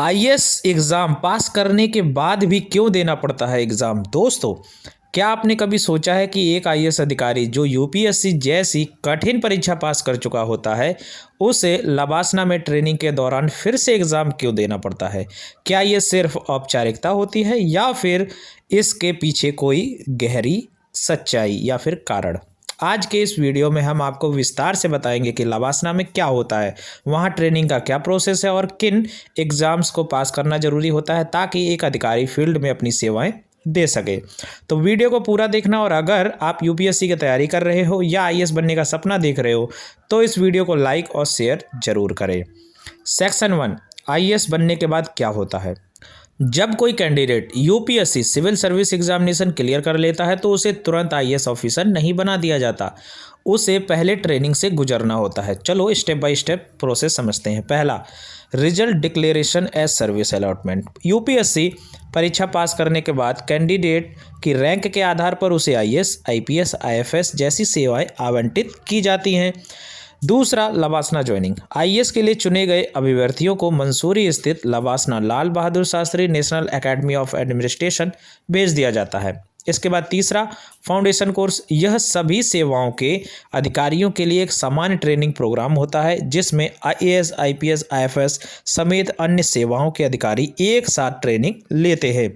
IAS exam pass करने के बाद भी क्यों देना पड़ता है एग्ज़ाम? दोस्तों, क्या आपने कभी सोचा है कि एक आईएएस अधिकारी जो यूपीएससी जैसी कठिन परीक्षा पास कर चुका होता है, उसे लबासना में ट्रेनिंग के दौरान फिर से एग्ज़ाम क्यों देना पड़ता है? क्या ये सिर्फ औपचारिकता होती है या फिर इसके पीछे कोई गहरी सच्चाई या फिर कारण? आज के इस वीडियो में हम आपको विस्तार से बताएंगे कि लबासना में क्या होता है, वहाँ ट्रेनिंग का क्या प्रोसेस है और किन एग्ज़ाम्स को पास करना ज़रूरी होता है ताकि एक अधिकारी फील्ड में अपनी सेवाएं दे सके। तो वीडियो को पूरा देखना, और अगर आप यूपीएससी की तैयारी कर रहे हो या आईएएस बनने का सपना देख रहे हो तो इस वीडियो को लाइक और शेयर जरूर करें। सेक्शन 1, आईएएस बनने के बाद क्या होता है। जब कोई candidate UPSC civil service examination clear कर लेता है तो उसे तुरंत आईएएस ऑफिसर नहीं बना दिया जाता, उसे पहले ट्रेनिंग से गुजरना होता है। चलो स्टेप बाय स्टेप प्रोसेस समझते हैं। पहला, result declaration as service allotment. UPSC परीक्षा पास करने के बाद कैंडिडेट की रैंक के आधार पर उसे आईएएस, आईपीएस, आईएफएस जैसी सेवाएं आवंटित की जाती हैं। दूसरा, लबासना ज्वाइनिंग। आईएएस के लिए चुने गए अभ्यर्थियों को मंसूरी स्थित LBSNAA Lal Bahadur Shastri national academy of administration भेज दिया जाता है। इसके बाद तीसरा, फाउंडेशन कोर्स। यह सभी सेवाओं के अधिकारियों के लिए एक सामान्य ट्रेनिंग प्रोग्राम होता है जिसमें आईएएस, आईपीएस, आईएफएस समेत अन्य सेवाओं के अधिकारी एक साथ ट्रेनिंग लेते हैं।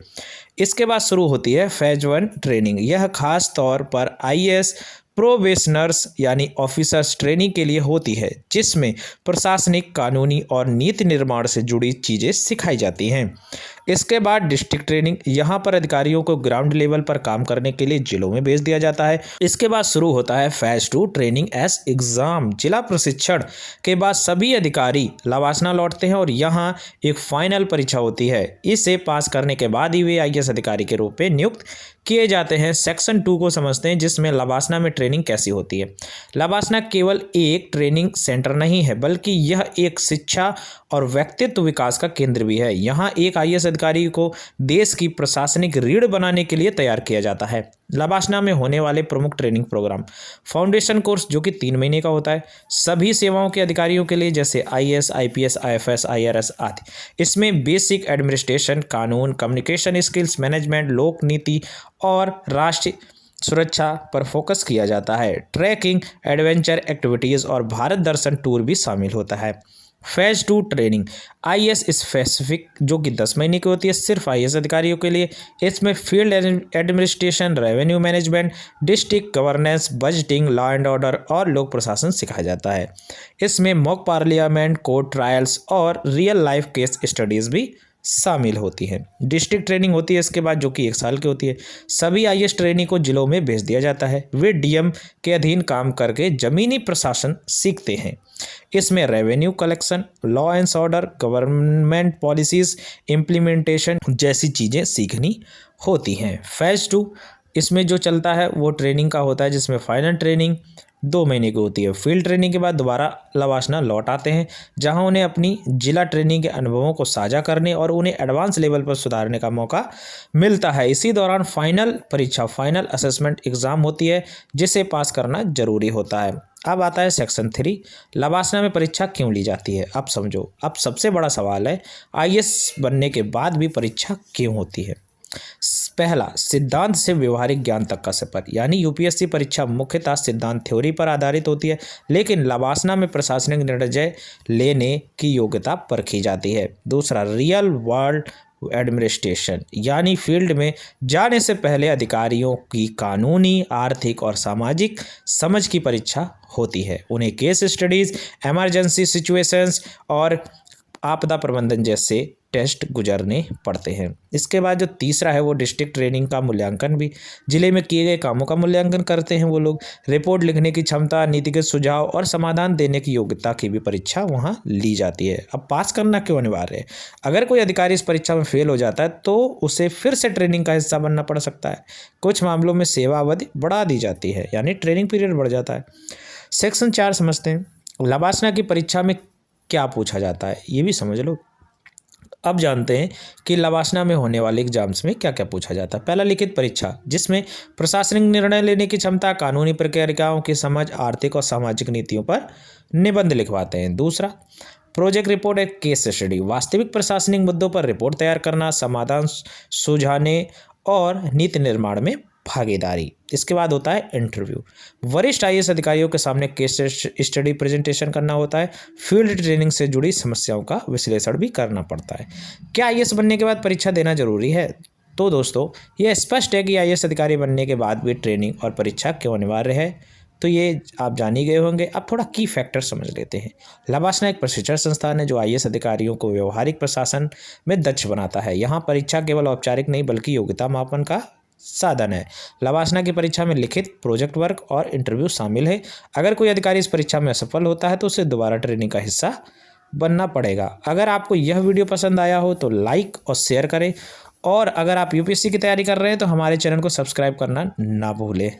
इसके बाद शुरू होती है फेज 1 ट्रेनिंग। यह खास तौर पर आईएएस प्रोबेशनर्स यानी ऑफिसर्स ट्रेनिंग के लिए होती है, जिसमें प्रशासनिक, कानूनी और नीति निर्माण से जुड़ी चीज़ें सिखाई जाती हैं। इसके बाद डिस्ट्रिक्ट ट्रेनिंग। यहाँ पर अधिकारियों को ग्राउंड लेवल पर काम करने के लिए जिलों में भेज दिया जाता है। इसके बाद शुरू होता है फेज 2 ट्रेनिंग एज एग्जाम। जिला प्रशिक्षण के बाद सभी अधिकारी लबासना लौटते हैं और यहाँ एक फाइनल परीक्षा होती है। इसे पास करने के बाद ही वे आईएएस अधिकारी के रूप में नियुक्त किए जाते हैं। सेक्शन 2 को समझते हैं, जिसमें लबासना में ट्रेनिंग कैसी होती है। लबासना केवल एक ट्रेनिंग सेंटर नहीं है, बल्कि यह एक शिक्षा और व्यक्तित्व विकास का केंद्र भी है। यहाँ एक आईएएस अधिकारी को देश की प्रशासनिक रीढ़ बनाने के लिए तैयार किया जाता है। लबासना में होने वाले प्रमुख ट्रेनिंग प्रोग्राम, फाउंडेशन कोर्स जो कि 3 महीने का होता है सभी सेवाओं के अधिकारियों के लिए, जैसे आईएएस, आईपीएस, आईएफएस, आईआरएस आदि। इसमें बेसिक एडमिनिस्ट्रेशन, कानून, कम्युनिकेशन स्किल्स, मैनेजमेंट, लोक नीति और राष्ट्रीय सुरक्षा पर फोकस किया जाता है। ट्रैकिंग, एडवेंचर एक्टिविटीज़ और भारत दर्शन टूर भी शामिल होता है। फेज 2 ट्रेनिंग, आईएएस स्पेसिफिक जो कि 10 महीने की होती है, सिर्फ आईएएस अधिकारियों के लिए। इसमें field administration, revenue management, district governance, budgeting, law and order और लोक प्रशासन सिखाया जाता है। इसमें मॉक पार्लियामेंट, कोर्ट ट्रायल्स और रियल लाइफ केस स्टडीज़ भी शामिल होती है। डिस्ट्रिक्ट ट्रेनिंग होती है इसके बाद, जो कि 1 साल की होती है। सभी आईएएस ट्रेनी को जिलों में भेज दिया जाता है। वे डीएम के अधीन काम करके जमीनी प्रशासन सीखते हैं। इसमें revenue collection, law and order, government policies implementation जैसी चीज़ें सीखनी होती हैं। फेज 2 इसमें जो चलता है वो ट्रेनिंग का होता है, जिसमें फाइनल ट्रेनिंग 2 महीने की होती है। फील्ड ट्रेनिंग के बाद दोबारा लबासना लौट आते हैं, जहां उन्हें अपनी जिला ट्रेनिंग के अनुभवों को साझा करने और उन्हें एडवांस लेवल पर सुधारने का मौका मिलता है। इसी दौरान फाइनल परीक्षा, फाइनल असेसमेंट एग्जाम होती है, जिसे पास करना जरूरी होता है। अब आता है सेक्शन 3, लबासना में परीक्षा क्यों ली जाती है। अब समझो, अब सबसे बड़ा सवाल है आईएएस बनने के बाद भी परीक्षा क्यों होती है। पहला, सिद्धांत से व्यवहारिक ज्ञान तक का सफर, यानी यूपीएससी परीक्षा मुख्यतः सिद्धांत थ्योरी पर आधारित होती है, लेकिन लबासना में प्रशासनिक निर्णय लेने की योग्यता परखी जाती है। दूसरा, रियल वर्ल्ड एडमिनिस्ट्रेशन, यानी फील्ड में जाने से पहले अधिकारियों की कानूनी, आर्थिक और सामाजिक समझ की परीक्षा होती है। उन्हें केस स्टडीज, इमरजेंसी सिचुएशंस और आपदा प्रबंधन जैसे टेस्ट गुजरने पड़ते हैं। इसके बाद जो तीसरा है वो डिस्ट्रिक्ट ट्रेनिंग का मूल्यांकन भी, जिले में किए गए कामों का मूल्यांकन करते हैं वो लोग। रिपोर्ट लिखने की क्षमता, नीतिगत सुझाव और समाधान देने की योग्यता की भी परीक्षा वहाँ ली जाती है। अब पास करना क्यों अनिवार्य है। अगर कोई अधिकारी इस परीक्षा में फेल हो जाता है तो उसे फिर से ट्रेनिंग का हिस्सा बनना पड़ सकता है। कुछ मामलों में सेवा अवधि बढ़ा दी जाती है, यानी ट्रेनिंग पीरियड बढ़ जाता है। सेक्शन 4 समझते हैं, लबासना की परीक्षा में क्या पूछा जाता है, ये भी समझ लो। अब जानते हैं कि लबासना में होने वाले एग्जाम्स में क्या क्या पूछा जाता है। पहला, लिखित परीक्षा, जिसमें प्रशासनिक निर्णय लेने की क्षमता, कानूनी प्रक्रियाओं की समझ, आर्थिक और सामाजिक नीतियों पर निबंध लिखवाते हैं। दूसरा, प्रोजेक्ट रिपोर्ट एक केस स्टडी, वास्तविक प्रशासनिक मुद्दों पर रिपोर्ट तैयार करना, समाधान सुझाने और नीति निर्माण में भागीदारी। इसके बाद होता है इंटरव्यू। वरिष्ठ आईएएस अधिकारियों के सामने केस स्टडी प्रेजेंटेशन करना होता है। फील्ड ट्रेनिंग से जुड़ी समस्याओं का विश्लेषण भी करना पड़ता है। क्या आईएएस बनने के बाद परीक्षा देना जरूरी है? तो दोस्तों यह स्पष्ट है कि आईएएस अधिकारी बनने के बाद भी ट्रेनिंग और परीक्षा क्यों अनिवार्य है। तो ये आप जान ही गए होंगे। अब थोड़ा की फैक्टर समझ लेते हैं। लवासना एक प्रशिक्षण संस्थान है जो आईएएस अधिकारियों को व्यवहारिक प्रशासन में दक्ष बनाता है। यहाँ परीक्षा केवल औपचारिक नहीं बल्कि योग्यता मापन का साधन है। लवासना की परीक्षा में लिखित, प्रोजेक्ट वर्क और इंटरव्यू शामिल है। अगर कोई अधिकारी इस परीक्षा में असफल होता है तो उसे दोबारा ट्रेनिंग का हिस्सा बनना पड़ेगा। अगर आपको यह वीडियो पसंद आया हो तो लाइक और शेयर करें, और अगर आप यूपीएससी की तैयारी कर रहे हैं तो हमारे चैनल को सब्सक्राइब करना ना भूलें।